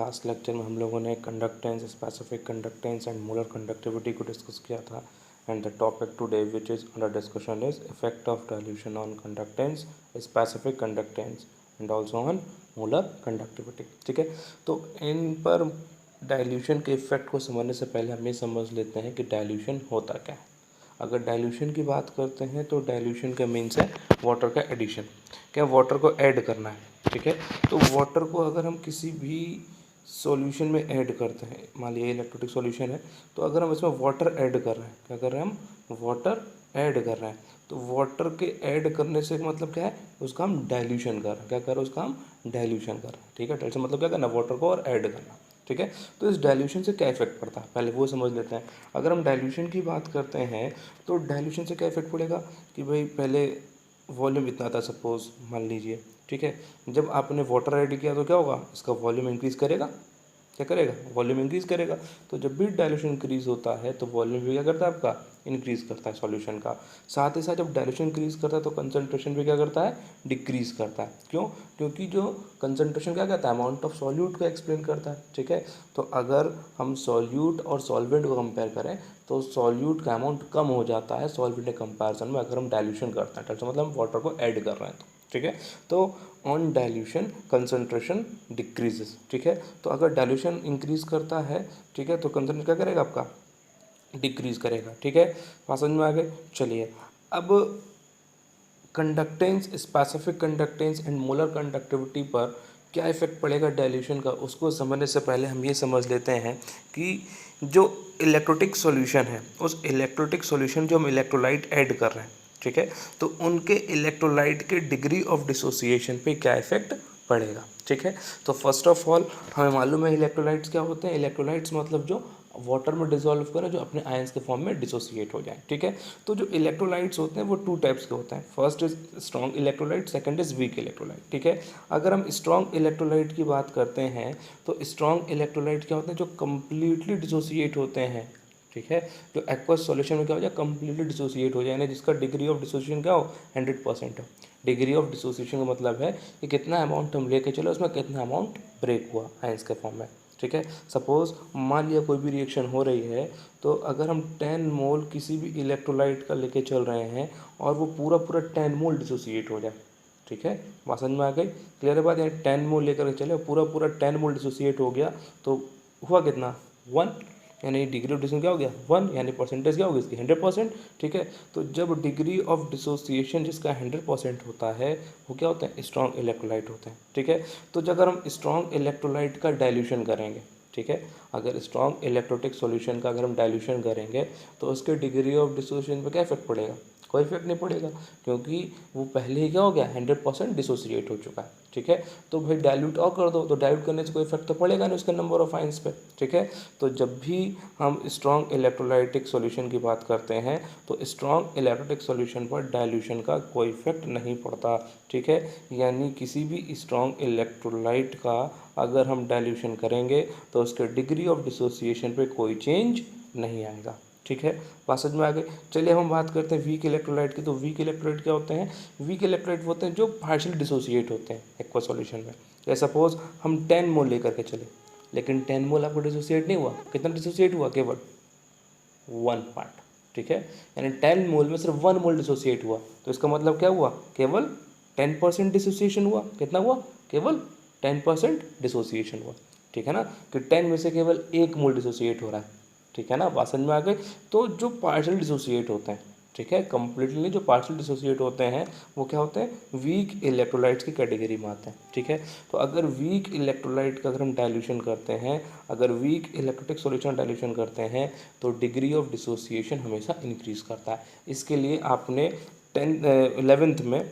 Last lecture में हम लोगों ने conductance, specific conductance and molar conductivity को डिस्कस किया था। And the topic today which is under discussion is effect of dilution on conductance, specific conductance and also on molar conductivity. ठीक है, तो इन पर डाइल्यूशन के इफेक्ट को समझने से पहले हम ये समझ लेते हैं कि डाइल्यूशन होता क्या है। अगर डाइल्यूशन की बात करते हैं तो डाइल्यूशन का मीन्स है वाटर का एडिशन, क्या वाटर को ऐड करना है। ठीक है, तो वाटर को अगर हम किसी भी सॉल्यूशन में ऐड करते हैं, मान लीजिए इलेक्ट्रोलिटिक सॉल्यूशन है, तो अगर हम इसमें वाटर ऐड कर रहे हैं, क्या कर रहे हैं हम, वाटर ऐड कर रहे हैं, तो वाटर के ऐड करने से मतलब क्या है, उसका हम डाइल्यूशन कर रहे हैं। क्या कर रहे हैं, उसका हम डाइल्यूशन कर रहे हैं। ठीक है, डाइल्यूशन मतलब क्या करना, वाटर को और ऐड करना। ठीक है, तो इस डाइल्यूशन से क्या इफेक्ट पड़ता है पहले वो समझ लेते हैं। अगर हम डाइल्यूशन की बात करते हैं तो डाइल्यूशन से क्या इफेक्ट पड़ेगा कि भाई पहले वॉल्यूम इतना था सपोज मान लीजिए। ठीक है, जब आपने वाटर ऐड किया तो क्या होगा, इसका वॉल्यूम इंक्रीज़ करेगा। क्या करेगा, वॉल्यूम इंक्रीज़ करेगा। तो जब भी डाइल्यूशन इंक्रीज़ होता है तो वॉल्यूम भी क्या करता है, आपका इंक्रीज़ करता है सॉल्यूशन का। साथ ही साथ जब डाइल्यूशन इंक्रीज़ करता है तो कंसंट्रेशन भी क्या करता है, डिक्रीज़ करता है। क्यों, क्योंकि जो कंसंट्रेशन क्या कहता है, अमाउंट ऑफ सॉल्यूट को एक्सप्लेन करता है। ठीक है, तो अगर हम सॉल्यूट और सॉल्वेंट को कंपेयर करें तो सॉल्यूट का अमाउंट कम हो जाता है सॉल्वेंट के कंपैरिजन में अगर हम डाइल्यूशन करते हैं। डाइल्यूशन मतलब हम वाटर को ऐड कर रहे हैं। तो ठीक है, तो ऑन डाइल्यूशन कंसंट्रेशन डिक्रीजेस। ठीक है, तो अगर डाइल्यूशन इंक्रीज करता है, ठीक है, तो कंसंट्रेशन क्या करेगा, आपका डिक्रीज करेगा। ठीक है, बात समझ में आ गए। चलिए, अब conductance, specific conductance and molar conductivity पर क्या इफेक्ट पड़ेगा डाइल्यूशन का, उसको समझने से पहले हम ये समझ लेते हैं कि जो इलेक्ट्रोलिटिक सॉल्यूशन है, उस इलेक्ट्रोलिटिक सॉल्यूशन जो हम इलेक्ट्रोलाइट ऐड कर रहे हैं, ठीक है, तो उनके इलेक्ट्रोलाइट के डिग्री ऑफ डिसोसिएशन पे क्या इफेक्ट पड़ेगा। ठीक है, तो फर्स्ट ऑफ ऑल हमें मालूम है इलेक्ट्रोलाइट्स क्या होते हैं। इलेक्ट्रोलाइट्स मतलब जो वाटर में डिसॉल्व करें, जो अपने आयंस के फॉर्म में डिसोसिएट हो जाए। ठीक है, तो जो इलेक्ट्रोलाइट्स होते हैं वो टू टाइप्स के होते हैं। First is strong electrolyte, second is weak electrolyte. ठीक है, अगर हम स्ट्रॉन्ग इलेक्ट्रोलाइट की बात करते हैं तो स्ट्रॉन्ग इलेक्ट्रोलाइट क्या होते हैं, जो कम्प्लीटली डिसोसिएट होते हैं। ठीक है, जो एक्वस सॉल्यूशन में क्या हो जाए, कम्प्लीटली डिसोसिएट हो जाए, यानी जिसका डिग्री ऑफ डिसोसिएशन क्या हो, 100% हो। डिग्री ऑफ डिसोसिएशन का मतलब है कि कितना अमाउंट हम लेके चले, उसमें कितना अमाउंट ब्रेक हुआ आयंस के फॉर्म में। ठीक है, सपोज मान लिया कोई भी रिएक्शन हो रही है, तो अगर हम 10 मोल किसी भी इलेक्ट्रोलाइट का लेके चल रहे हैं और वो पूरा पूरा 10 मोल डिसोसिएट हो जाए। ठीक है, बात समझ में आ गई, क्लियर है बात। यानी 10 मोल लेकर चले, पूरा पूरा 10 मोल डिसोसिएट हो गया, तो हुआ कितना, 1, यानी डिग्री ऑफ डिसोसिएशन क्या हो गया, 1, यानी परसेंटेज क्या होगी इसकी, 100%। ठीक है, तो जब डिग्री ऑफ डिसोसिएशन जिसका 100% होता है वो क्या होता है, स्ट्रॉन्ग इलेक्ट्रोलाइट होते हैं। ठीक है, तो जब अगर हम स्ट्रॉन्ग इलेक्ट्रोलाइट का डाइल्यूशन करेंगे, ठीक है, अगर स्ट्रॉन्ग इलेक्ट्रोलिटिक सॉल्यूशन का अगर हम डाइल्यूशन करेंगे तो उसके डिग्री ऑफ डिसोसिएशन पे क्या इफेक्ट पड़ेगा, कोई इफेक्ट नहीं पड़ेगा, क्योंकि वो पहले ही क्या हो गया, 100% डिसोसिएट हो चुका है। ठीक है, तो भाई डाइल्यूट और कर दो, तो डाइल्यूट करने से कोई इफेक्ट तो पड़ेगा नहीं उसके नंबर ऑफ आयंस पे। ठीक है, तो जब भी हम स्ट्रॉन्ग इलेक्ट्रोलाइटिक सॉल्यूशन की बात करते हैं तो स्ट्रॉन्ग इलेक्ट्रोलिटिक सॉल्यूशन पर डाइल्यूशन का कोई इफेक्ट नहीं पड़ता। ठीक है, यानी किसी भी स्ट्रॉन्ग इलेक्ट्रोलाइट का अगर हम डाइल्यूशन करेंगे तो उसके डिग्री ऑफ डिसोसिएशन पे कोई चेंज नहीं आएगा। ठीक है, बात समझ में आ गई। चलिए हम बात करते हैं वीक इलेक्ट्रोलाइट की। तो वीक इलेक्ट्रोलाइट क्या होते हैं, वीक इलेक्ट्रोलाइट होते हैं जो पार्शियल डिसोसिएट होते हैं एक्वा सॉल्यूशन में। जैसे सपोज हम 10 मोल लेकर के चले, लेकिन 10 मोल आपको डिसोसिएट नहीं हुआ, कितना डिसोसिएट हुआ, केवल 1 पार्ट। ठीक है, यानी 10 मोल में सिर्फ 1 मोल डिसोसिएट हुआ, तो इसका मतलब क्या हुआ, केवल 10% डिसोसिएशन हुआ। कितना हुआ, केवल 10% डिसोसिएशन हुआ। ठीक है ना, कि 10 में से केवल 1 मोल डिसोसिएट हो रहा है। ठीक है ना, बात समझ में आ गई। तो जो पार्शियल डिसोसिएट होते हैं, ठीक है, कंप्लीटली जो पार्शियल डिसोसिएट होते हैं वो क्या होते हैं, वीक इलेक्ट्रोलाइट्स की कैटेगरी में आते हैं। ठीक है, तो अगर वीक इलेक्ट्रोलाइट का अगर हम डाइल्यूशन करते हैं, अगर वीक इलेक्ट्रोलिटिक सॉल्यूशन डाइल्यूशन करते हैं तो डिग्री ऑफ डिसोसिएशन हमेशा इंक्रीज करता है। इसके लिए आपने 11th में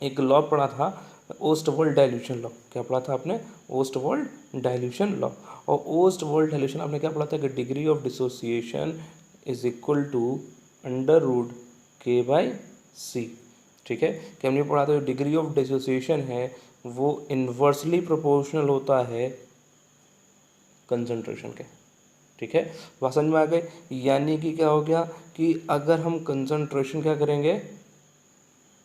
एक लॉ पढ़ा था, ओस्टवॉल्ड डाइल्यूशन लॉ। क्या पढ़ा था आपने, ओस्टवॉल्ड डाइल्यूशन लॉ। और ओस्टवॉल्ड डाइल्यूशन आपने क्या पढ़ा था कि degree of dissociation is equal to √K/C। ठीक है, कि हमने पढ़ा था डिग्री ऑफ डिसोसिएशन है वो इन्वर्सली प्रोपोर्शनल होता है कंसंट्रेशन के। ठीक है, बात समझ में आ गई। यानी कि क्या हो गया कि अगर हम कंसंट्रेशन क्या करेंगे,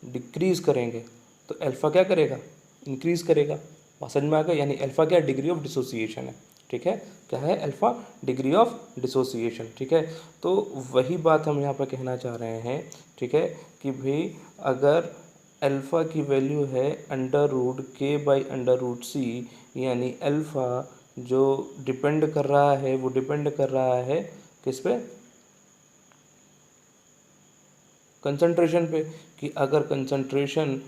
डिक्रीज करेंगे, तो अल्फा क्या करेगा, इंक्रीज करेगा। बात समझ में आ गया। यानी अल्फ़ा क्या डिग्री ऑफ डिसोसिएशन है, ठीक है, क्या है अल्फ़ा डिग्री ऑफ डिसोसिएशन, ठीक है। तो वही बात हम यहाँ पर कहना चाह रहे हैं, ठीक है, कि भाई अगर अल्फ़ा की वैल्यू है √k/√c, यानी अल्फ़ा जो डिपेंड कर रहा है वो डिपेंड कर रहा है किस पे, कंसंट्रेशन पे, कि अगर कंसंट्रेशन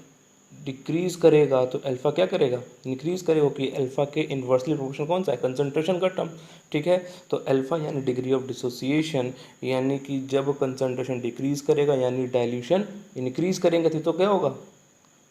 डिक्रीज करेगा तो अल्फ़ा क्या करेगा, इंक्रीज करेगा, कि अल्फ़ा के इन्वर्सली प्रोपोर्शनल कौन सा है, कंसंट्रेशन का टर्म, ठीक है। तो अल्फ़ा यानी डिग्री ऑफ डिसोसिएशन, यानी कि जब कंसंट्रेशन डिक्रीज करेगा यानी डाइल्यूशन इंक्रीज करेंगे तो क्या होगा,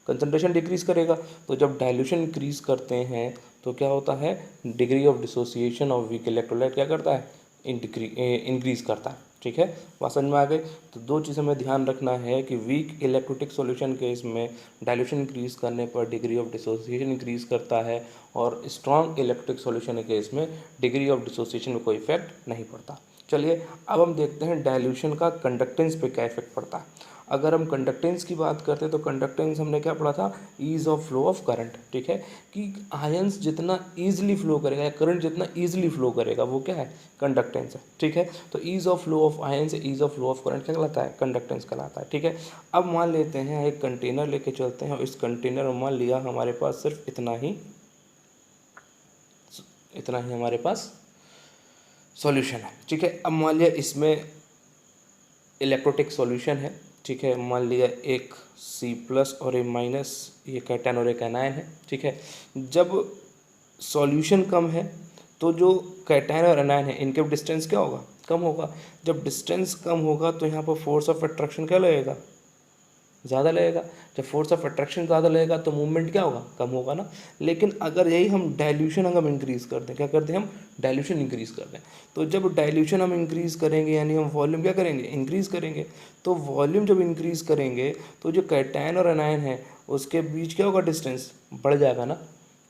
कंसंट्रेशन डिक्रीज करेगा। तो जब डाइल्यूशन इंक्रीज करते हैं तो क्या होता है, degree of dissociation of weak electrolyte क्या करता है, इंक्रीज करता है, ठीक है। बात समझ में आ गई। तो दो चीज़ें हमें ध्यान रखना है कि वीक इलेक्ट्रोलिटिक सॉल्यूशन केस में डाइल्यूशन इंक्रीज करने पर डिग्री ऑफ डिसोसिएशन इंक्रीज करता है, और स्ट्रॉन्ग इलेक्ट्रोलिटिक सॉल्यूशन केस में डिग्री ऑफ डिसोसिएशन में कोई इफेक्ट नहीं पड़ता। चलिए अब हम देखते हैं डाइल्यूशन का कंडक्टेंस पे क्या इफेक्ट पड़ता है। अगर हम कंडक्टेंस की बात करते हैं तो कंडक्टेंस हमने क्या पढ़ा था, ease of flow of current, ठीक है, कि आयंस जितना ईजिली फ्लो करेगा या करंट जितना ईजिली फ्लो करेगा वो क्या है, कंडक्टेंस है, ठीक है। तो ease of flow of ions, ease of flow of current क्या कहलाता है, कंडक्टेंस कहलाता है, ठीक है। अब मान लेते हैं एक कंटेनर लेके चलते हैं और इस कंटेनर में मान लिया हमारे पास सिर्फ इतना ही हमारे पास सॉल्यूशन है, ठीक है। अब मान लिया इसमें इलेक्ट्रोटिक सॉल्यूशन है, ठीक है, मान लिया एक C+ और A-, ये कैटायन और एक एनायन है, ठीक है। जब सॉल्यूशन कम है तो जो कैटायन और एनायन है इनके डिस्टेंस क्या होगा, कम होगा। जब डिस्टेंस कम होगा तो यहाँ पर फोर्स ऑफ अट्रैक्शन क्या लगेगा, ज़्यादा लगेगा। जब फोर्स ऑफ अट्रैक्शन ज़्यादा लगेगा तो मूवमेंट क्या होगा, कम होगा ना। लेकिन अगर यही हम डाइल्यूशन अगर हम इंक्रीज़ कर दें, क्या करते हैं हम डाइल्यूशन इंक्रीज़ कर दें, तो जब डाइल्यूशन हम इंक्रीज़ करेंगे यानी हम वॉल्यूम क्या करेंगे, इंक्रीज़ करेंगे। तो वॉल्यूम जब इंक्रीज़ करेंगे तो जो कैटायन और एनायन है उसके बीच क्या होगा, डिस्टेंस बढ़ जाएगा ना,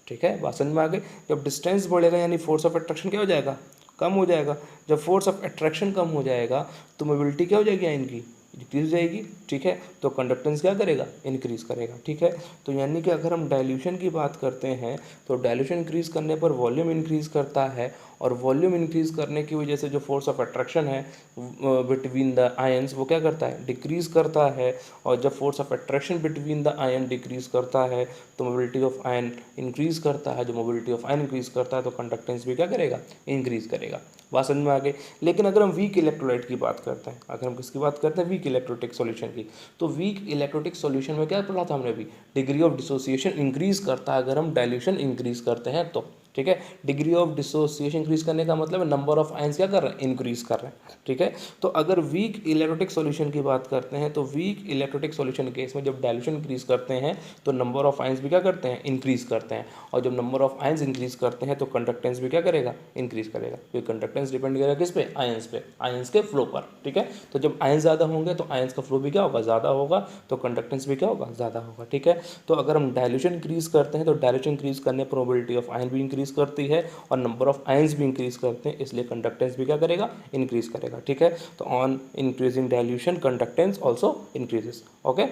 ठीक है, बात समझ में आ गई। जब डिस्टेंस बढ़ेगा यानी फोर्स ऑफ अट्रैक्शन क्या हो जाएगा, कम हो जाएगा। जब फोर्स ऑफ अट्रैक्शन कम हो जाएगा तो मोबिलिटी क्या हो जाएगी इनकी, डिक्रीज हो जाएगी, ठीक है। तो कंडक्टेंस क्या करेगा, इंक्रीज करेगा, ठीक है। तो यानी कि अगर हम डाइल्यूशन की बात करते हैं तो डाइल्यूशन इंक्रीज करने पर वॉल्यूम इंक्रीज करता है, और वॉल्यूम इंक्रीज करने की वजह से जो फोर्स ऑफ अट्रैक्शन है बिटवीन द आयंस वो क्या करता है, डिक्रीज करता है। और जब force of attraction between the ion decrease करता है तो मोबिलिटी ऑफ आयन इंक्रीज करता है। जो मोबिलिटी ऑफ आयन इंक्रीज करता है तो कंडक्टेंस भी क्या करेगा, इंक्रीज करेगा। बात समझ में आ गई। लेकिन अगर हम वीक इलेक्ट्रोलाइट की बात करते हैं, अगर हम किसकी बात करते हैं, वीक इलेक्ट्रोटिक सॉल्यूशन की, तो वीक इलेक्ट्रोटिक सॉल्यूशन में क्या पढ़ा था हमने अभी, डिग्री ऑफ डिसोसिएशन इंक्रीज करता है अगर हम डाइल्यूशन इंक्रीज करते हैं तो, ठीक है। डिग्री ऑफ डिसोसिएशन इंक्रीज करने का मतलब है नंबर ऑफ आयंस क्या कर रहे हैं, इंक्रीज कर रहे हैं, ठीक है। तो अगर वीक इलेक्ट्रोटिक सॉल्यूशन की बात करते हैं तो वीक इलेक्ट्रोटिक सॉल्यूशन केस में जब डाइल्यूशन इंक्रीज करते हैं तो नंबर ऑफ आयंस भी क्या करते हैं, इंक्रीज करते हैं। और जब नंबर ऑफ आयंस इंक्रीज करते हैं तो कंडक्टेंस भी क्या करेगा, इंक्रीज करेगा, क्योंकि कंडक्टेंस डिपेंड करेगा किस पे, आयंस पे, आयंस के फ्लो पर, ठीक है। तो जब आयंस ज़्यादा होंगे तो आयंस का फ्लो भी क्या होगा, ज़्यादा होगा, तो कंडक्टेंस भी क्या होगा, ज़्यादा होगा, ठीक है। तो अगर हम डाइल्यूशन इंक्रीज करते हैं तो डाइल्यूशन इंक्रीज करने पर मोबिलिटी ऑफ आयन भी इंक्रीज करती है और नंबर ऑफ आयंस भी इंक्रीज करते हैं, इसलिए कंडक्टेंस भी क्या करेगा, इंक्रीज करेगा, ठीक है। तो on increasing dilution conductance also increases, okay.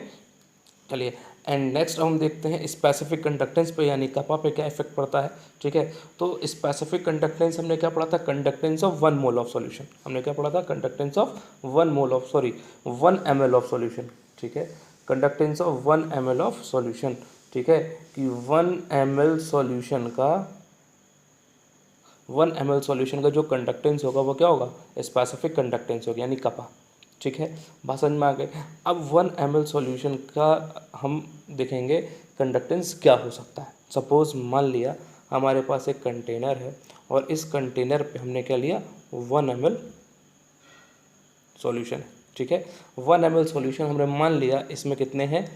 चलिए एंड नेक्स्ट हम देखते हैं स्पेसिफिक कंडक्टेंस पे यानी कपा पे क्या इफेक्ट पड़ता है, ठीक है। तो स्पेसिफिक कंडक्टेंस हमने क्या पढ़ा था, conductance of 1 mole of solution, हमने क्या पढ़ा था, conductance of 1 ml of solution, ठीक है। Conductance of 1 ml of solution, ठीक है, कि 1 ml सॉल्यूशन का जो कंडक्टेंस होगा वो क्या होगा, स्पेसिफिक कंडक्टेंस होगा यानी कपा, ठीक है। बात समझ में आ गई। अब 1 ml सॉल्यूशन का हम देखेंगे कंडक्टेंस क्या हो सकता है। सपोज मान लिया हमारे पास एक कंटेनर है और इस कंटेनर पे हमने क्या लिया, 1 ml सॉल्यूशन है, ठीक है। 1 ml सॉल्यूशन हमने मान लिया इसमें कितने हैं,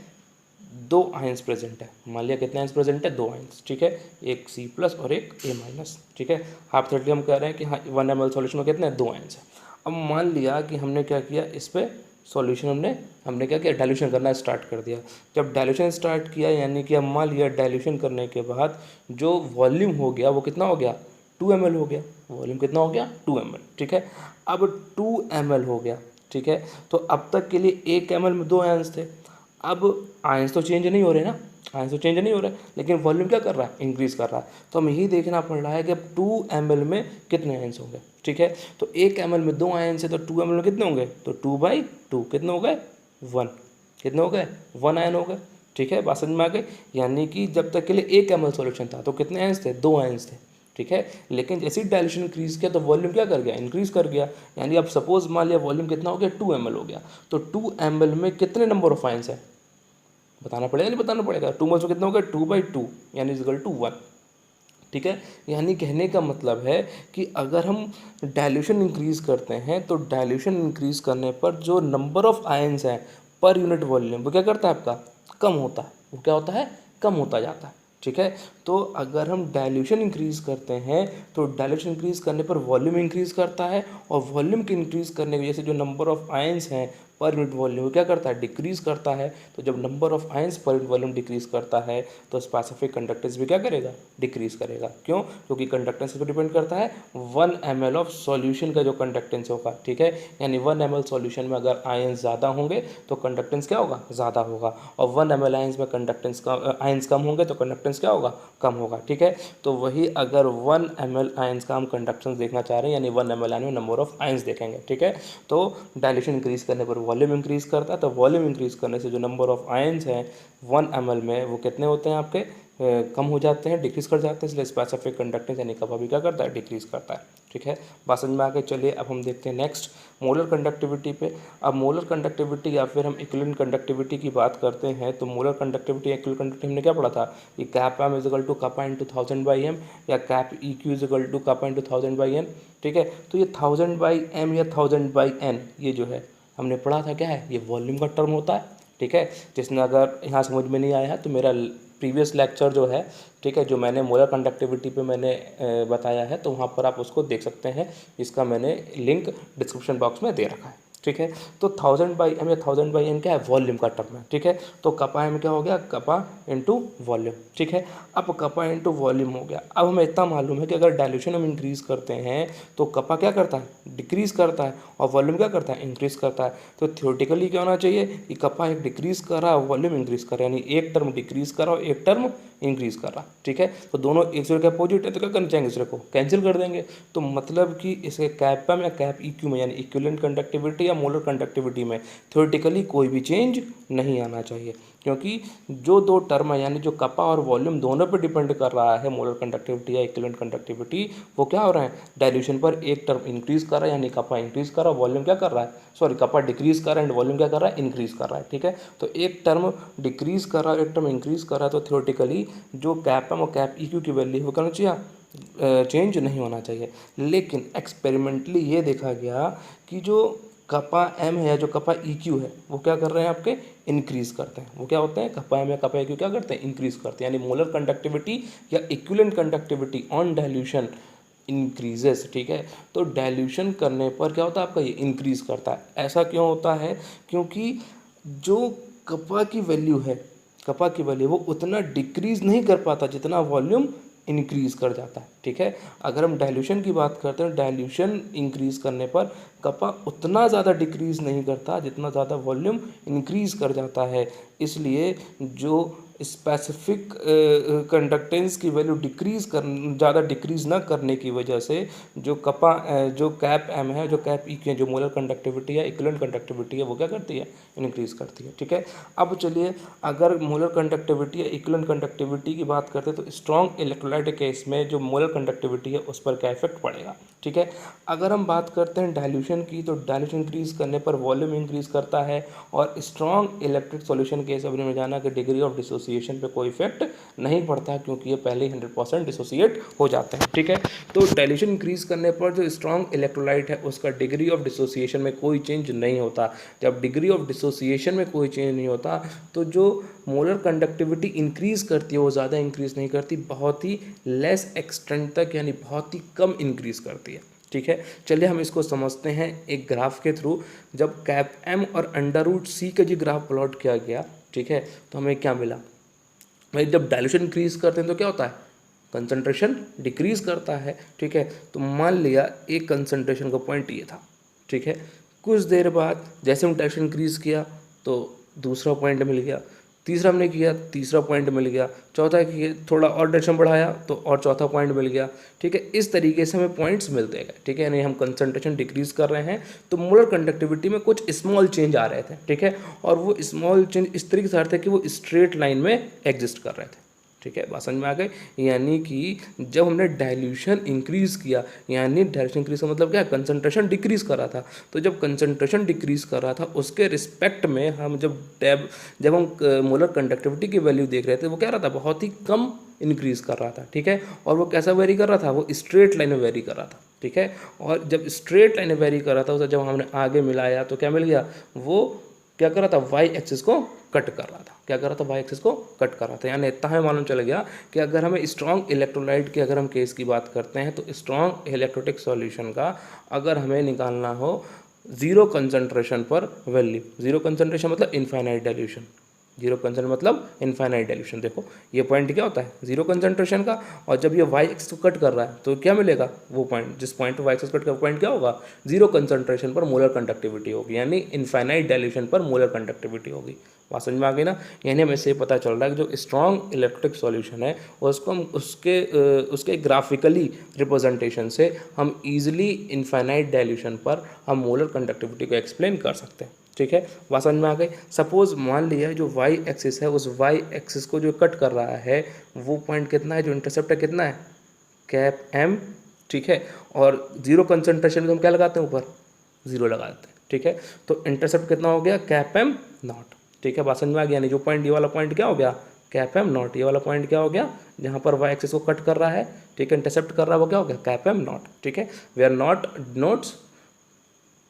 2 आयंस प्रेजेंट है, मान लिया कितने आयंस प्रेजेंट है, 2 आयंस, ठीक है, एक C+ और एक A-, ठीक है। हाइपोथेटिकली हम कह रहे हैं कि हाँ 1 ml सॉल्यूशन में कितने हैं, 2 आयंस है। अब मान लिया कि हमने क्या किया, इस पर सॉल्यूशन हमने क्या किया, डाइल्यूशन करना स्टार्ट कर दिया। जब डाइल्यूशन स्टार्ट किया यानी कि अब मान लिया डाइल्यूशन करने के बाद जो वॉल्यूम हो गया वो कितना हो गया, 2 ml हो गया, वॉल्यूम कितना हो गया, 2 ml, ठीक है। अब 2 ml हो गया, ठीक है। तो अब तक के लिए 1 ml में 2 आयंस थे, अब आयंस तो चेंज नहीं हो रहे ना, आयंस तो चेंज नहीं हो रहा है, लेकिन वॉल्यूम क्या कर रहा है, इंक्रीज कर रहा है। तो हमें यही देखना पड़ रहा है कि अब 2 ml में कितने आयंस होंगे, ठीक है। तो 1 ml में 2 आयंस है, तो 2 ml में कितने होंगे, तो 2/2 कितने हो गए, 1, कितने हो गए, 1 आयन हो गए, ठीक है। बात समझ में आ गई। यानी कि जब तक के लिए 1 ml सॉल्यूशन था तो कितने आयंस थे, 2 आयंस थे, ठीक है। लेकिन जैसे ही डायल्यूशन इंक्रीज किया तो वॉल्यूम क्या कर गया, इंक्रीज कर गया। यानी अब सपोज मान लिया वॉल्यूम कितना हो गया, 2 ml हो गया, तो 2 ml में कितने नंबर ऑफ आयंस है, बताना पड़ेगा, नहीं बताना पड़ेगा। 2 ml में कितना हो गया, 2/2 यानी इज इक्वल टू 1, ठीक है। यानी कहने का मतलब है कि अगर हम डाइल्यूशन इंक्रीज करते हैं तो डाइल्यूशन इंक्रीज करने पर जो नंबर ऑफ आयंस हैं पर यूनिट वॉल्यूम वो क्या करता है, आपका कम होता है, वो क्या होता है, कम होता जाता है, ठीक है। तो अगर हम डाइल्यूशन इंक्रीज करते हैं तो डाइल्यूशन इंक्रीज करने पर वॉल्यूम इंक्रीज करता है, और वॉल्यूम के इंक्रीज करने की वजह से जो नंबर ऑफ आयंस हैं पर यूनिट वॉल्यूम वो क्या करता है, डिक्रीज करता है। तो जब number of ions per unit volume decrease करता है तो स्पेसिफिक कंडक्टेंस भी क्या करेगा, डिक्रीज करेगा। क्यों, क्योंकि कंडक्टेंस पर डिपेंड करता है 1 ml ऑफ सॉल्यूशन का जो कंडक्टेंस होगा, ठीक है। यानी 1 ml सॉल्यूशन में अगर आयंस ज़्यादा होंगे तो कंडक्टेंस क्या होगा, ज़्यादा होगा, और 1 ml आयंस में कंडक्टेंस का आयंस कम होंगे तो कंडक्टेंस क्या होगा, कम होगा, ठीक है। तो वही अगर 1 ml आयंस का हम कंडक्टेंस देखना चाह रहे हैं, यानी 1 ml आयन में नंबर ऑफ आयंस देखेंगे, ठीक है। तो डायल्यूशन इंक्रीज करने पर वॉल्यूम इंक्रीज करता है, तो वॉल्यूम इंक्रीज करने से जो नंबर ऑफ आयंस हैं 1 ml में वो कितने होते हैं आपके, कम हो जाते हैं, डिक्रीज कर जाते हैं। इसलिए स्पेसिफिक कंडक्टेंस यानी कपा भी क्या करता है, डिक्रीज करता है, ठीक है। बात समझ में आके चलिए अब हम देखते हैं नेक्स्ट मोलर कंडक्टिविटी पे। अब मोलर कंडक्टिविटी या फिर हम इक्विवेलेंट कंडक्टिविटी की बात करते हैं तो मोलर कंडक्टिविटी इक्विवेलेंट कंडक्टिविटी हमने क्या पढ़ा था कि cap m is equal to kappa into 1000/m या cap e q is equal to kappa into 1000/n, ठीक है। तो ये 1000/m या 1000/n ये जो है हमने पढ़ा था क्या है, ये वॉल्यूम का टर्म होता है, ठीक है। जिसने अगर यहाँ समझ में नहीं आया है तो मेरा प्रीवियस लेक्चर जो है, ठीक है, जो मैंने मोलर कंडक्टिविटी पे मैंने बताया है तो वहाँ पर आप उसको देख सकते हैं। इसका मैंने लिंक डिस्क्रिप्शन बॉक्स में दे रखा है, ठीक है। तो 1000/m या 1000/n क्या है, वॉल्यूम का टर्म है, ठीक है। तो कपा m क्या हो गया, कपा इंटू वॉल्यूम, ठीक है। अब कपा इंटू वॉल्यूम हो गया। अब हमें इतना मालूम है कि अगर डायल्यूशन हम इंक्रीज करते हैं तो कपा क्या करता है, डिक्रीज करता है, और वॉल्यूम क्या करता है, इंक्रीज करता है। तो थ्योरेटिकली क्या होना चाहिए कि कपा एक डिक्रीज कर रहा है, वॉल्यूम इंक्रीज कर रहा है, यानी एक टर्म डिक्रीज कर रहा है और एक टर्म इंक्रीज कर रहा है, ठीक है। तो दोनों एक दूसरे के अपोजिट है तो क्या करना चाहेंगे, दूसरे को कैंसिल कर देंगे। तो मतलब कि इसके कैप एम या कैप ई क्यू में यानी इक्विवेलेंट कंडक्टिविटी या मोलर कंडक्टिविटी में थ्योरेटिकली कोई भी चेंज नहीं आना चाहिए, क्योंकि जो दो टर्म है यानी जो कपा और वॉल्यूम दोनों पे डिपेंड कर रहा है मोलर कंडक्टिविटी या इक्विवेलेंट कंडक्टिविटी, वो क्या हो रहा है, डायल्यूशन पर एक टर्म इंक्रीज कर रहा है यानी कपा इंक्रीज कर रहा है, वॉल्यूम क्या कर रहा है, सॉरी कपा डिक्रीज कर रहा है एंड वॉल्यूम क्या कर रहा है, इंक्रीज कर रहा है, ठीक है। तो एक टर्म डिक्रीज कर रहा है, एक टर्म इंक्रीज कर रहा है, तो थ्योरेटिकली जो कैप एम और कैप ई क्यू की वैल्यू वो करना चाहिए, चेंज नहीं होना चाहिए। लेकिन एक्सपेरिमेंटली ये देखा गया कि जो कपा एम है या जो कपा ई क्यू है वो क्या कर रहे हैं, आपके इंक्रीज करते हैं। वो क्या होते हैं, कपा एम या कपा ई क्यू क्या करते हैं, इंक्रीज करते हैं, यानी मोलर कंडक्टिविटी या equivalent conductivity on dilution increases, ठीक है। तो डाइल्यूशन करने पर क्या होता है आपका, ये इंक्रीज करता है। ऐसा क्यों होता है, क्योंकि जो कपा की वैल्यू है, कपा की वैल्यू वो उतना डिक्रीज नहीं कर पाता जितना वॉल्यूम इंक्रीज कर जाता है, ठीक है। अगर हम डाइल्यूशन की बात करते हैं, डाइल्यूशन इंक्रीज करने पर कपा उतना ज़्यादा डिक्रीज नहीं करता जितना ज़्यादा वॉल्यूम इंक्रीज कर जाता है। इसलिए जो स्पेसिफिक कंडक्टेंस की वैल्यू डिक्रीज कर ज़्यादा डिक्रीज ना करने की वजह से जो कपा जो कैप एम है, जो कैप ई की जो मोलर कंडक्टिविटी है, इक्विवेलेंट कंडक्टिविटी है, वो क्या करती है, इंक्रीज करती है, ठीक है। अब चलिए अगर मोलर कंडक्टिविटी या इक्विवेलेंट कंडक्टिविटी की बात करते हैं तो स्ट्रॉन्ग इलेक्ट्रोलाइट केस में जो मोलर कंडक्टिविटी है उस पर क्या इफेक्ट पड़ेगा, ठीक है। अगर हम बात करते हैं डाइल्यूशन की तो डाइल्यूशन इंक्रीज करने पर वॉल्यूम इंक्रीज करता है, और स्ट्रॉन्ग इलेक्ट्रिक सॉल्यूशन केस अभी में जाना कि डिग्री ऑफ डिसोसिएशन पे कोई इफेक्ट नहीं पड़ता क्योंकि ये पहले ही 100% डिसोसिएट हो जाते हैं, ठीक है। तो डाइल्यूशन इंक्रीज करने पर जो स्ट्रॉन्ग इलेक्ट्रोलाइट है उसका डिग्री ऑफ डिसोसिएशन में कोई चेंज नहीं होता। जब डिग्री ऑफ डिसोसिएशन में कोई चेंज नहीं होता तो जो मोलर कंडक्टिविटी इंक्रीज करती है वो ज़्यादा इंक्रीज नहीं करती, बहुत ही लेस एक्सटेंट तक यानी बहुत ही कम इंक्रीज करती है, ठीक है। चलिए हम इसको समझते हैं एक ग्राफ के थ्रू। जब कैप एम और √c का जो ग्राफ प्लॉट किया गया, ठीक है, तो हमें क्या मिला भाई, जब डाइल्यूशन इंक्रीज करते हैं तो क्या होता है, कंसंट्रेशन डिक्रीज करता है, ठीक है। तो मान लिया एक कंसंट्रेशन का पॉइंट ये था, ठीक है। कुछ देर बाद जैसे हम डाइल्यूशन इंक्रीज किया तो दूसरा पॉइंट मिल गया, तीसरा हमने किया, तीसरा पॉइंट मिल गया, चौथा किया, थोड़ा और डायरेक्शन बढ़ाया तो और चौथा पॉइंट मिल गया, ठीक है। इस तरीके से हमें पॉइंट्स मिलते गए, ठीक है। यानी हम कंसंट्रेशन डिक्रीज कर रहे हैं तो मोलर कंडक्टिविटी में कुछ स्मॉल चेंज आ रहे थे, ठीक है। और वो स्मॉल चेंज इस तरीके से आ रहे थे कि वो स्ट्रेट लाइन में एग्जिस्ट कर रहे थे, ठीक है। बात समझ में आ गई। यानी कि जब हमने डाइल्यूशन इंक्रीज किया, यानी डाइल्यूशन इंक्रीज का मतलब क्या है, कंसंट्रेशन डिक्रीज कर रहा था। तो जब कंसंट्रेशन डिक्रीज कर रहा था उसके रिस्पेक्ट में हम जब हम मोलर कंडक्टिविटी की वैल्यू देख रहे थे, वो क्या रहा था, बहुत ही कम इंक्रीज कर रहा था, ठीक है। और वो कैसा वेरी कर रहा था, वो स्ट्रेट लाइन में वेरी कर रहा था, ठीक है। और जब स्ट्रेट लाइन में वेरी कर रहा था उसे जब हमने आगे मिलाया तो क्या मिल गया, वो क्या कर रहा था, वाई एक्सिस को कट कर रहा था। क्या कर रहा था, वाई एक्सिस को कट कर रहा था। यानी इतना हमें मालूम चल गया कि अगर हमें स्ट्रॉन्ग इलेक्ट्रोलाइट की अगर हम केस की बात करते हैं तो स्ट्रॉन्ग इलेक्ट्रोटिक सॉल्यूशन का अगर हमें निकालना हो जीरो कंसंट्रेशन पर वैल्यू, जीरो कंसंट्रेशन मतलब इनफाइनाइट डाइल्यूशन, जीरो कंसंट्रेशन मतलब इनफाइनाइट डाइल्यूशन। देखो ये पॉइंट क्या होता है, जीरो कंसंट्रेशन का, और जब ये वाई एक्सिस को कट कर रहा है तो क्या मिलेगा, वो पॉइंट जिस पॉइंट पर वाई एक्सिस कट कर पॉइंट क्या होगा, जीरो कंसंट्रेशन पर मोलर कंडक्टिविटी होगी, यानी इनफाइनाइट डाइल्यूशन पर मोलर कंडक्टिविटी होगी। बात समझ में आ गई ना। यानी हमें इससे पता चल रहा है कि जो स्ट्रॉन्ग इलेक्ट्रिक सॉल्यूशन है उसको हम उसके ग्राफिकली रिप्रेजेंटेशन से हम इजीली इनफाइनाइट डाइल्यूशन पर हम मोलर कंडक्टिविटी को एक्सप्लेन कर सकते हैं, ठीक है। बात समझ में आ गई। सपोज मान लिया जो वाई एक्सिस है उस वाई एक्सिस को जो कट कर रहा है वो पॉइंट कितना है, जो इंटरसेप्ट है कितना है, कैप एम, ठीक है। और जीरो कंसंट्रेशन में हम क्या लगाते हैं, ऊपर जीरो लगा देते हैं, ठीक है। तो इंटरसेप्ट कितना हो गया, कैप एम नॉट, ठीक है। बात समझ में आ गया। यानी जो पॉइंट ये वाला पॉइंट क्या हो गया, कैप एम नॉट, ये वाला पॉइंट क्या हो गया, जहाँ पर वाई एक्सिस को कट कर रहा है, ठीक है, इंटरसेप्ट कर रहा है, वो क्या हो गया, कैप एम नॉट, ठीक है। Where naught notes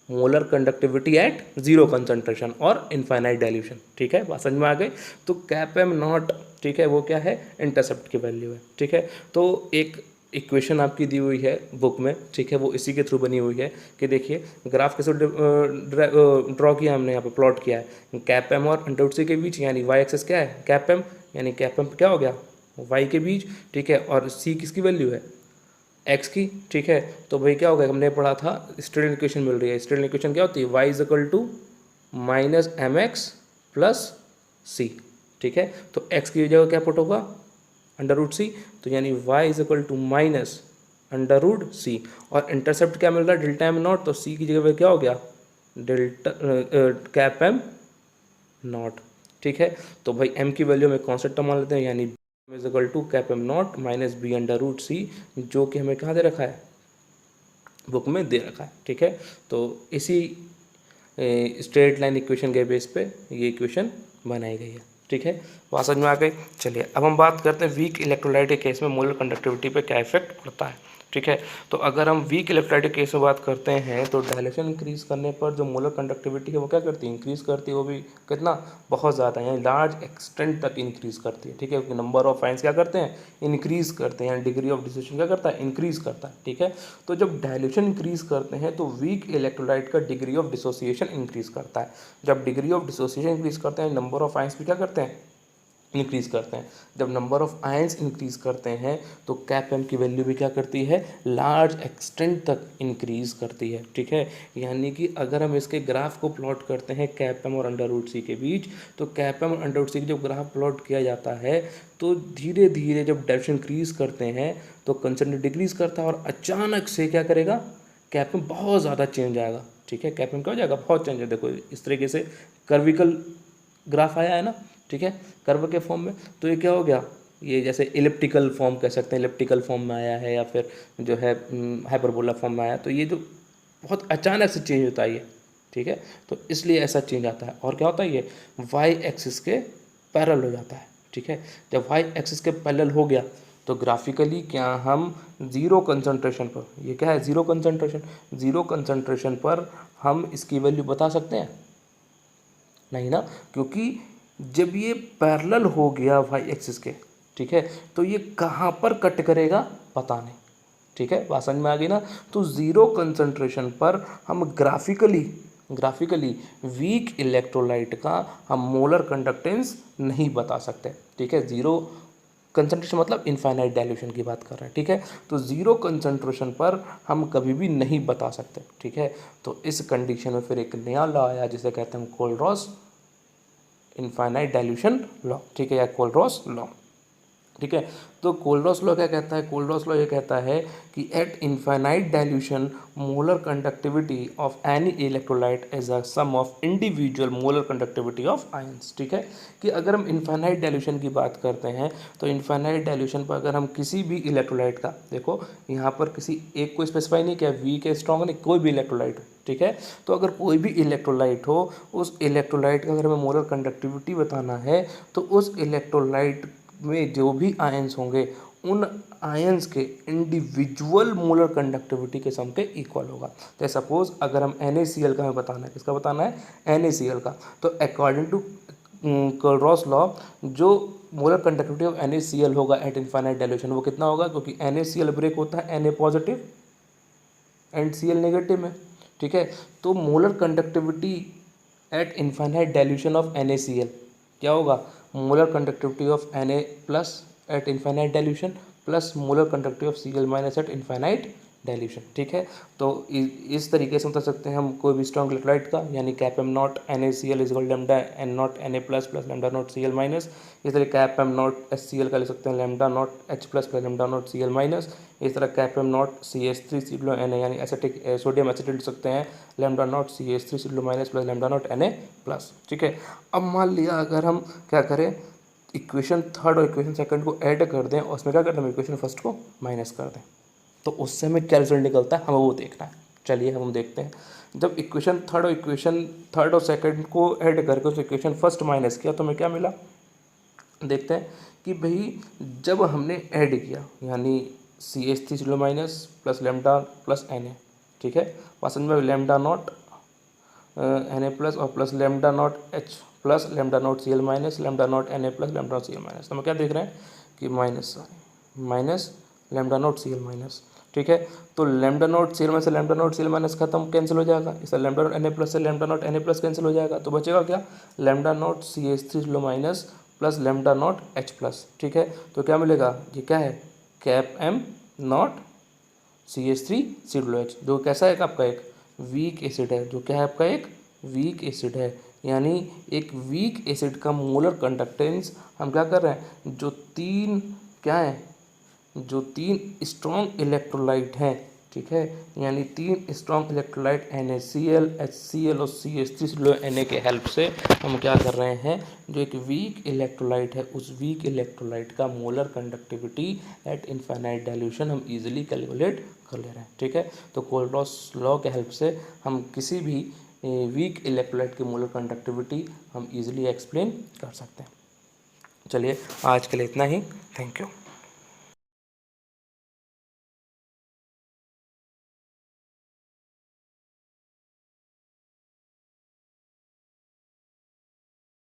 molar conductivity at zero concentration और इनफाइनाइट डाइल्यूशन, ठीक है। बात समझ में आ गई। तो कैप एम नॉट, ठीक है, वो क्या है, इंटरसेप्ट की वैल्यू है, ठीक है। तो एक इक्वेशन आपकी दी हुई है बुक में, ठीक है, वो इसी के थ्रू बनी हुई है कि देखिए ग्राफ कैसे ड्रॉ किया हमने, यहाँ पे प्लॉट किया है कैप एम और अंडर रूट सी के बीच, यानी वाई एक्सिस क्या है, कैप एम, यानी कैप एम क्या हो गया, वाई के बीच, ठीक है। और सी किसकी वैल्यू है, एक्स की, ठीक है। तो भाई क्या होगा, हमने पढ़ा था स्टेडियन इक्वेशन मिल रही है, स्टेडियन इक्वेशन क्या होती है, y is equal to minus m x plus c, ठीक है। तो एक्स की जगह क्या पुट होगा, अंडर रूट सी, तो यानी y is equal to minus under root c, और इंटरसेप्ट क्या मिल रहा है, डेल्टा एम नॉट, तो सी की जगह पे क्या हो गया, डेल्टा कैप एम नॉट, ठीक है। तो भाई एम की वैल्यू में कॉन्सेप्ट मान लेते हैं, यानी is equal to cap m naught minus b under root c, जो कि हमें कहाँ दे रखा है, बुक में दे रखा है, ठीक है। तो इसी स्ट्रेट लाइन इक्वेशन के बेस पे ये इक्वेशन बनाई गई है, ठीक है। बात समझ में आ गई। चलिए अब हम बात करते हैं वीक इलेक्ट्रोलाइट के केस में मोलर कंडक्टिविटी पे क्या इफेक्ट पड़ता है, ठीक है। तो अगर हम वीक इलेक्ट्रोलाइट के केस में बात करते हैं तो डायलेशन इंक्रीज करने पर जो मोलर कंडक्टिविटी है वो क्या करती है, इंक्रीज करती है, वो भी कितना, बहुत ज़्यादा, यानी लार्ज एक्सटेंट तक इंक्रीज करती है, ठीक है। क्योंकि नंबर ऑफ आयंस क्या करते हैं, इंक्रीज करते हैं, डिग्री ऑफ डिसोसिएशन क्या करता है, इंक्रीज करता है, ठीक है। तो जब डायल्यूशन इंक्रीज करते हैं तो वीक इलेक्ट्रोलाइट का डिग्री ऑफ डिसोसिएशन इंक्रीज करता है। जब डिग्री ऑफ डिसोसिएशन इंक्रीज करते हैं नंबर ऑफ आयंस भी क्या करते हैं, इंक्रीज करते हैं। जब नंबर ऑफ आयंस इंक्रीज करते हैं तो कैप एम की वैल्यू भी क्या करती है, लार्ज एक्सटेंट तक इंक्रीज करती है, ठीक है। यानी कि अगर हम इसके ग्राफ को प्लॉट करते हैं कैप एम और अंडर रूट सी के बीच, तो कैप एम और अंडर रूट सी की जब ग्राफ प्लॉट किया जाता है तो धीरे धीरे जब डायरेक्शन इंक्रीज करते हैं तो कंसंट्रेशन डिक्रीज करता है, और अचानक से क्या करेगा, कैप में बहुत ज़्यादा चेंज आएगा, ठीक है। कैप में क्या हो जाएगा, बहुत चेंज है। देखो इस तरीके से कर्विकल ग्राफ आया है ना, ठीक है, कर्व के फॉर्म में। तो ये क्या हो गया, ये जैसे इलिप्टिकल फॉर्म कह सकते हैं, इलिप्टिकल फॉर्म में आया है, या फिर जो है हाइपरबोला फॉर्म में आया। तो ये जो बहुत अचानक से चेंज होता है ये, ठीक है। तो इसलिए ऐसा चेंज आता है। और क्या होता है, ये वाई एक्सिस के पैरेलल हो जाता है, ठीक है। जब वाई एक्सिस के पैरेलल हो गया तो ग्राफिकली क्या हम जीरो कंसंट्रेशन पर, ये क्या है, जीरो कंसंट्रेशन, जीरो कंसंट्रेशन पर हम इसकी वैल्यू बता सकते हैं, नहीं ना, क्योंकि जब ये पैरेलल हो गया वाई एक्सिस के, ठीक है, तो ये कहाँ पर कट करेगा पता नहीं, ठीक है। बात समझ में आ गई ना। तो ज़ीरो कंसंट्रेशन पर हम ग्राफिकली वीक इलेक्ट्रोलाइट का हम मोलर कंडक्टेंस नहीं बता सकते, ठीक है। ज़ीरो कंसंट्रेशन मतलब इनफाइनाइट डाइल्यूशन की बात कर रहे हैं, ठीक है। तो ज़ीरो कंसंट्रेशन पर हम कभी भी नहीं बता सकते, ठीक है। तो इस कंडीशन में फिर एक नया लॉ आया जिसे कहते हैं कोलरॉस इनफाइनाइट डाइल्यूशन लॉ, ठीक है, या कोलरॉस लॉ, ठीक है। तो कोलरॉस लॉ क्या कहता है? कोलरॉस लॉ ये कहता है कि at infinite dilution molar conductivity of any electrolyte is a sum of individual molar conductivity of ions, ठीक है। कि अगर हम इनफाइनाइट डाइल्यूशन की बात करते हैं तो इनफाइनाइट डाइल्यूशन पर अगर हम किसी भी इलेक्ट्रोलाइट का, देखो यहाँ पर किसी एक को स्पेसिफाई नहीं किया, वीक है स्ट्रॉन्ग नहीं, कोई भी इलेक्ट्रोलाइट, ठीक है। तो अगर कोई भी इलेक्ट्रोलाइट हो, उस इलेक्ट्रोलाइट का अगर हमें मोलर कंडक्टिविटी बताना है तो उस इलेक्ट्रोलाइट में जो भी आयंस होंगे उन आयंस के इंडिविजुअल मोलर कंडक्टिविटी के सम के इक्वल होगा। तो सपोज अगर हम NaCl का हमें बताना है, किसका बताना है? NaCl का। तो अकॉर्डिंग टू कोलरॉस लॉ जो मोलर कंडक्टिविटी ऑफ NaCl होगा एट इनफाइनाइट डाइल्यूशन वो कितना होगा? क्योंकि NaCl ब्रेक होता है Na positive and Cl negative में, ठीक है। तो molar conductivity eight infinite dilution of NaCl क्या होगा? Molar conductivity of Na plus eight infinite dilution plus molar conductivity of Cl minus eight infinite dilution, ठीक है। तो इस तरीके से बता सकते हैं हम कोई भी स्ट्रॉन्ग इलेक्ट्रोलाइट का, यानी cap m naught NaCl is equal lambda n naught Na plus plus lambda naught Cl minus. इस तरह कैप एम नॉट HCl का लिख सकते हैं lambda naught H plus plus lambda naught Cl minus. इस तरह कैप एम नॉट CH3 सिग्लो Na यानी एसिटिक सोडियम एसिटेट लिख सकते हैं लैम्डा नॉट CH3 सिग्लो minus plus lambda naught Na plus, ठीक है। अब मान लिया अगर हम क्या करें, इक्वेशन थर्ड और इक्वेशन सेकंड को ऐड कर दें और उसमें क्या करते हैं, इक्वेशन फर्स्ट को माइनस कर दें, तो उससे हमें क्या रिजल्ट निकलता है हमें वो देखना है। चलिए हम देखते हैं। जब इक्वेशन थर्ड और सेकंड को ऐड करके उस इक्वेशन फर्स्ट माइनस किया तो हमें क्या मिला, देखते हैं कि भाई जब हमने ऐड किया यानी CH3 सिग्लो minus plus lambda plus Na, ठीक है, पासन में लैम्डा नॉट Na प्लस और plus lambda naught H plus lambda naught Cl minus lambda naught Na plus lambda naught Cl minus. तो हम क्या देख रहे हैं कि minus lambda naught Cl minus, ठीक है। तो लैम्डा नॉट Cl माइनस से लैम्डा नॉट Cl माइनस खत्म, कैंसिल हो जाएगा, इसलिए लैम्डा नॉट Na प्लस से lambda naught Na plus cancel हो जाएगा, तो बचेगा क्या, लैम्डा नॉट CH3 सिग्लो minus plus lambda naught H plus, ठीक है। तो क्या मिलेगा, ये क्या है, कैप एम नॉट CH3 सिग्लो H, जो कैसा है आपका एक वीक एसिड है, जो क्या है आपका एक वीक एसिड है, यानी एक वीक एसिड का मोलर कंडक्टेंस हम क्या कर रहे हैं, जो तीन क्या है, जो तीन स्ट्रॉन्ग इलेक्ट्रोलाइट हैं, ठीक है, यानी तीन स्ट्रॉन्ग इलेक्ट्रोलाइट NaCl HCl और CH3 सिग्लो Na के हेल्प से हम क्या कर रहे हैं, जो एक वीक इलेक्ट्रोलाइट है उस वीक इलेक्ट्रोलाइट का molar conductivity eight infinite dilution हम इजीली कैलकुलेट कर ले रहे हैं, ठीक है। तो कोलरॉस लॉ के हेल्प से हम किसी भी वीक इलेक्ट्रोलाइट की मोलर कंडक्टिविटी हम इजीली एक्सप्लेन कर सकते हैं। चलिए आज के लिए इतना ही, थैंक यू।